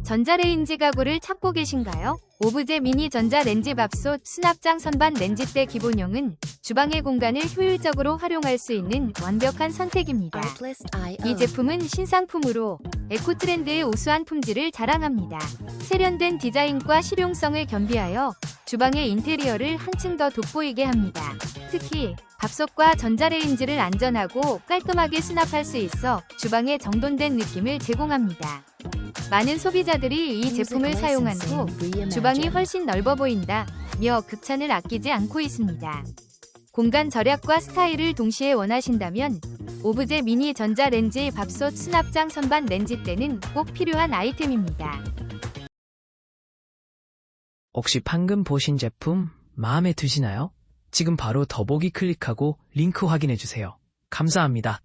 전자레인지 가구를 찾고 계신가요? 오브제 미니 전자레인지밥솥 수납장 선반 렌지대 기본형은 주방의 공간을 효율적으로 활용할 수 있는 완벽한 선택입니다. 이 제품은 신상품으로 에코트렌드의 우수한 품질을 자랑합니다. 세련된 디자인과 실용성을 겸비하여 주방의 인테리어를 한층 더 돋보이게 합니다. 특히 밥솥과 전자레인지를 안전하고 깔끔하게 수납할 수 있어 주방에 정돈된 느낌을 제공합니다. 많은 소비자들이 이 제품을 사용한 후 주방이 훨씬 넓어 보인다며 극찬을 아끼지 않고 있습니다. 공간 절약과 스타일을 동시에 원하신다면 오브제 미니 전자레인지 밥솥 수납장 선반 렌지대는 꼭 필요한 아이템입니다. 혹시 방금 보신 제품 마음에 드시나요? 지금 바로 더보기 클릭하고 링크 확인해주세요. 감사합니다.